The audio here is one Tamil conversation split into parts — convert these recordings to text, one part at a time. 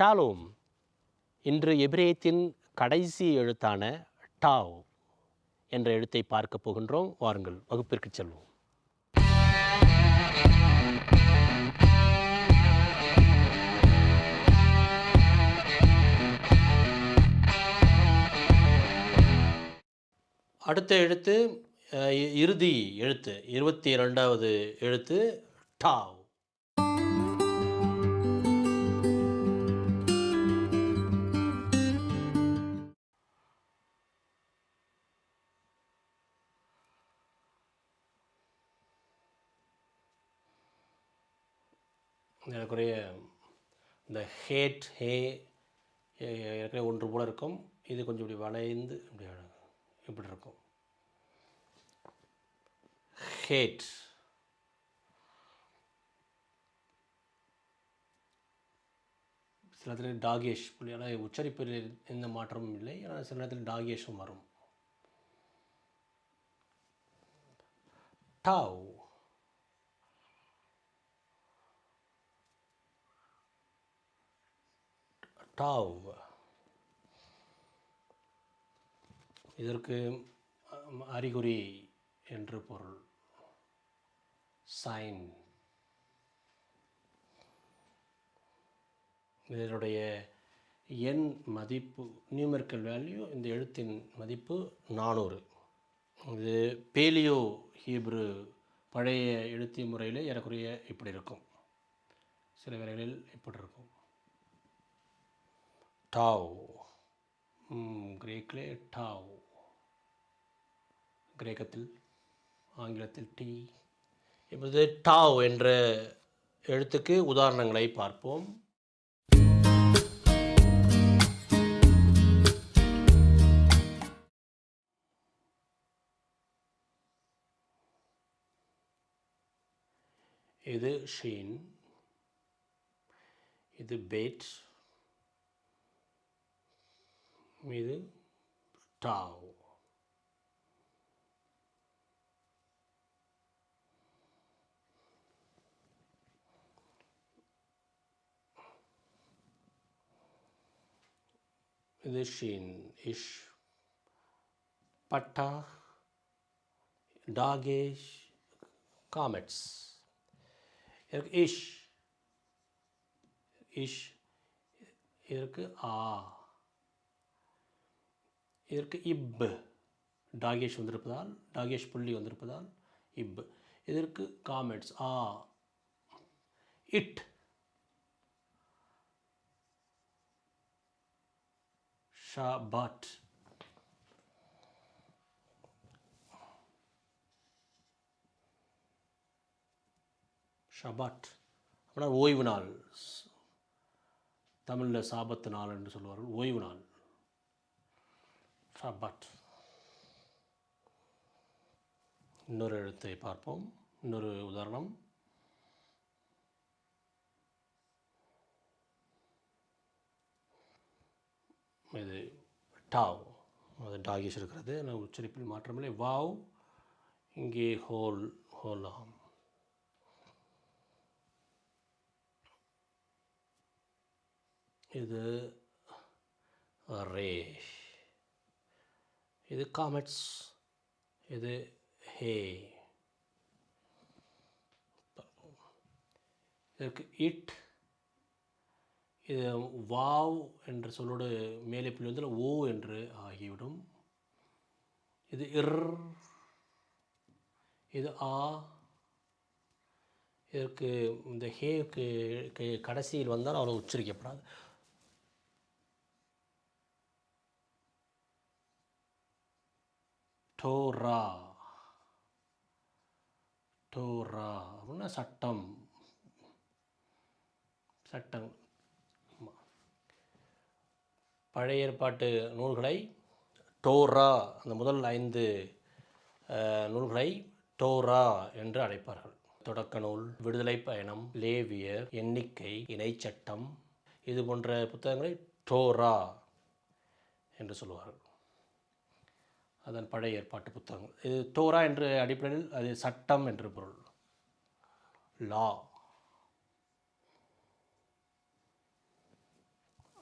ஷாலோம். இன்று எபிரேயத்தின் கடைசி எழுத்தான டாவ் என்ற எழுத்தை பார்க்க போகின்றோம். வாருங்கள், வகுப்பிற்கு செல்வோம். அடுத்த எழுத்து இறுதி எழுத்து 22வது எழுத்து டாவ். எனக்குரிய இந்த ஹேட் ஹே ஏற்கனவே ஒன்று போல் இருக்கும். இது கொஞ்சம் இப்படி வளைந்து இப்படி இருக்கும். ஹேட். சில நேரத்தில் டாகேஷ் புள்ளியான உச்சரிப்பில் எந்த மாற்றமும் இல்லை. ஆனால் சில நேரத்தில் டாகேஷும் வரும். டாவ். டாவ். இதற்கு அறிகுறி என்று பொருள். சைன். இதனுடைய எண் மதிப்பு, நியூமெரிக்கல் வேல்யூ, இந்த எழுத்தின் மதிப்பு 400. இது பேலியோ ஹீப்ரு பழைய எழுத்து முறையில் ஏறக்குறைய இப்படி இருக்கும். சில வேளைகளில் இப்படி இருக்கும். டாவ். கிரேக்கிலே டாவ், கிரேக்கத்தில், ஆங்கிலத்தில் டி. இப்போது டாவ் என்ற எழுத்துக்கு உதாரணங்களை பார்ப்போம். இது ஷீன், இது பேட், இது டாவ். இது ஷீன், இஷ், பட்டா, டாகேஷ், காமெட்ஸ். இதற்கு இஷ், இஷ். இதற்கு ஆ. இதற்கு இப், டாகேஷ் வந்திருப்பதால், டாகேஷ் புள்ளி வந்திருப்பதால் இப். இதற்கு காமெட்ஸ், ஆ. இட், ஷாபாட். ஷபாட் அப்படின்னா ஓய்வு நாள். தமிழில் சாபத்து நாள் என்று சொல்வார்கள். ஓய்வு நாள், ஷபாட். இன்னொரு எழுத்தை பார்ப்போம். இன்னொரு உதாரணம். இது டாவ். அது டாகேஷ் இருக்கிறது. ஆனால் உச்சரிப்பில் மாற்றமில்லை. வாவ், இங்கே ஹோல், ஹோலாம். இது ரேஷ், இது காமெட்ஸ், இது ஹே. இதற்கு இட். இது வாவ் என்ற சொல்லோடு மேலே புள்ளி வந்து ஓ என்று ஆகிவிடும். இது இர், இது ஆ. இதற்கு இந்த ஹேக்கு கடைசியில் வந்தால் அவ்வளோ உச்சரிக்கப்படாது. டோரா, டோரா அப்படின்னா சட்டம், சட்டம். பழைய ஏற்பாட்டு நூல்களை டோரா, அந்த முதல் 5 நூல்களை டோரா என்று அழைப்பார்கள். தொடக்க நூல், விடுதலை பயணம், லேவியர், எண்ணிக்கை, இணைச்சட்டம், இது போன்ற புத்தகங்களை டோரா என்று சொல்லுவார்கள். அதன் பழைய ஏற்பாட்டு புத்தகங்கள். இது டோரா என்று அடிப்படையில் அது சட்டம் என்று பொருள். லா.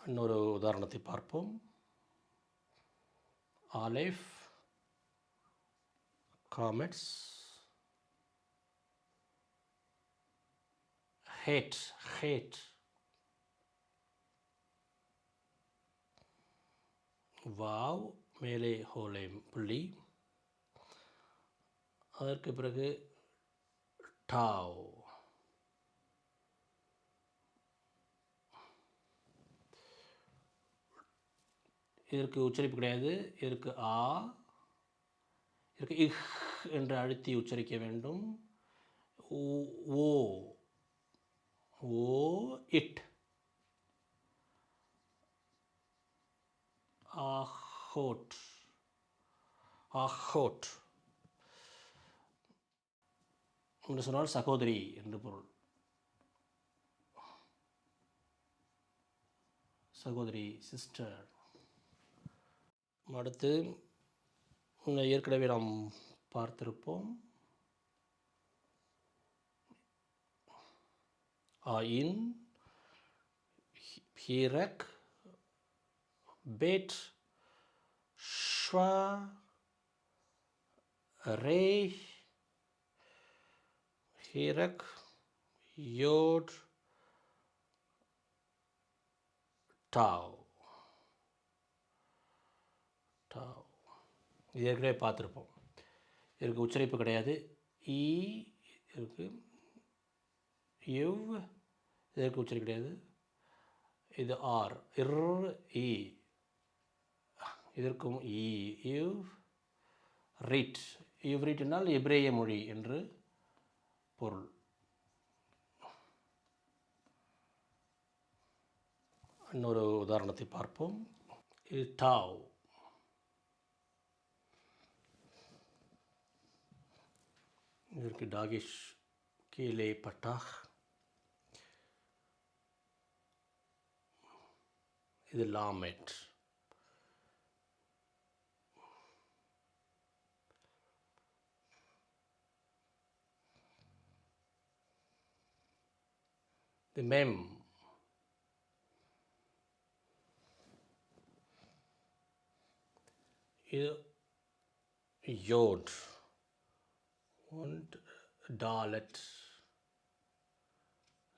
இன்னொரு உதாரணத்தை பார்ப்போம். ஆலிஃப், காமெட்ஸ், ஹேட், ஹேட், வாவ், மேலே ஹோலே புள்ளி, அதற்கு பிறகு டாவ், இதற்கு உச்சரிப்பு கிடையாது. இதற்கு ஆ, இதற்கு இஹ் என்று அழுத்தி உச்சரிக்க வேண்டும். ஓ, ஓ, இட், ஆஹோட், ஆஹோட் என்று சொன்னால் சகோதரி என்று பொருள். சகோதரி, சிஸ்டர். அடுத்து ஏற்கனவே நாம் பார்த்திருப்போம். ஆயின், ஹீரக், பேட், ஷ்வா, ரே, ஹீரக், யோட், டாவ், டாவ். இது ஏற்கனவே பார்த்துருப்போம். இதற்கு உச்சரிப்பு கிடையாது. ஈ இருக்கு, இவ் இதற்கு உச்சரிப்பு கிடையாது. இது ஆர், இர், இ, இதற்கும் இ, இவ், ரிட். இவ் ரிட் என்றால் எபிரேய மொழி என்று பொருள். இன்னொரு உதாரணத்தை பார்ப்போம். இது டாவ். இதற்கு டாகிஷ், கீழே பட்டாஹ். இது லாமெட். இது மெம். இது யோட் und டாலட்,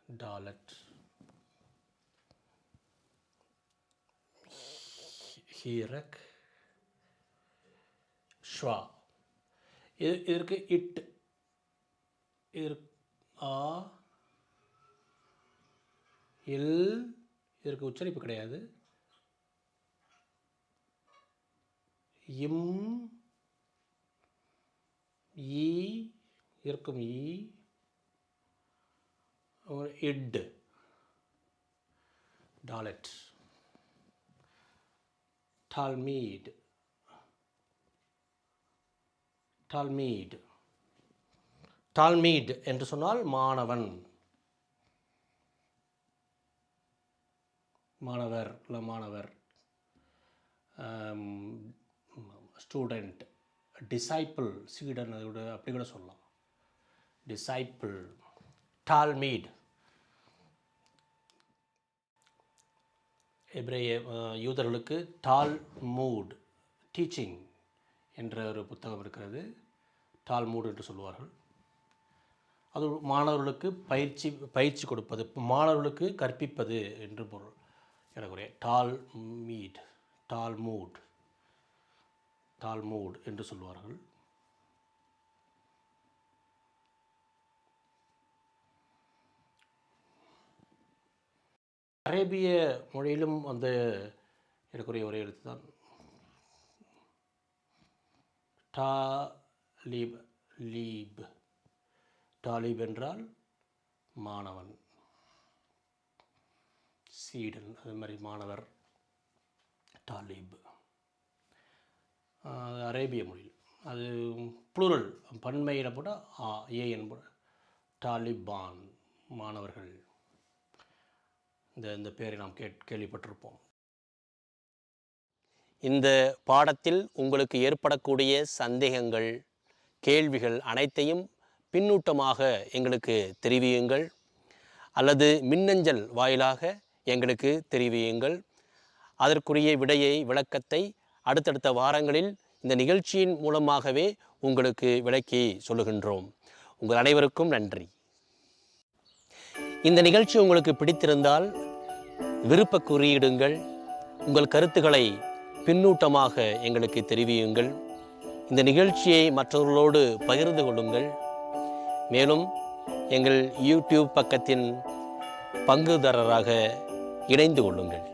டாலட், ஹீரக், ஷ்வா. இதற்கு இட், இதற்கு ஆ, இல், இதற்கு உச்சரிப்பு கிடையாது. இம், ஈ, இதற்கும் ஈ, இட், டாலட், டால்மீட், டால்மீட், டால்மீட் என்று சொன்னால் மாணவன், மாணவர் இல்லை மாணவர், ஸ்டூடெண்ட், டிசைப்பிள், சீடன், அதோட அப்படி கூட சொல்லலாம். டிசைப்பிள், டால்மீட். எபிரேய யூதர்களுக்கு டால்மூட், டீச்சிங் என்ற ஒரு புத்தகம் இருக்கிறது. டால்மூட் என்று சொல்லுவார்கள். அது மாணவர்களுக்கு பயிற்சி கொடுப்பது, மாணவர்களுக்கு கற்பிப்பது என்று பொருள். எனக்கு டால்மீட், டால்மூட், டால்மூட் என்று சொல்வார்கள். அரேபிய மொழியிலும் அந்த எனக்குரிய ஒரே எழுத்து தான் டாலிப், லீப். டாலிப் என்றால் மாணவன், சீடன், அது மாதிரி மாணவர், டாலிப். அரேபிய மொழியில் அது ப்ளூரல், பன்மையில் போட்டால் ஏ என்பது டாலிபான், மாணவர்கள். இந்த பேரை நாம் கேள்விப்பட்டிருப்போம். இந்த பாடத்தில் உங்களுக்கு ஏற்படக்கூடிய சந்தேகங்கள், கேள்விகள் அனைத்தையும் பின்னூட்டமாக எங்களுக்கு தெரிவியுங்கள், அல்லது மின்னஞ்சல் வாயிலாக எங்களுக்கு தெரிவியுங்கள். அதற்குரிய விளக்கத்தை அடுத்தடுத்த வாரங்களில் இந்த நிகழ்ச்சியின் மூலமாகவே உங்களுக்கு விளக்கி சொல்லுகின்றோம். உங்கள் அனைவருக்கும் நன்றி. இந்த நிகழ்ச்சி உங்களுக்கு பிடித்திருந்தால் விருப்ப குறியிடுங்கள். உங்கள் கருத்துக்களை பின்னூட்டமாக எங்களுக்கு தெரிவியுங்கள். இந்த நிகழ்ச்சியை மற்றவர்களோடு பகிர்ந்து கொள்ளுங்கள். மேலும் எங்கள் யூடியூப் பக்கத்தின் பங்குதாரராக இணைந்து கொள்ளுங்கள்.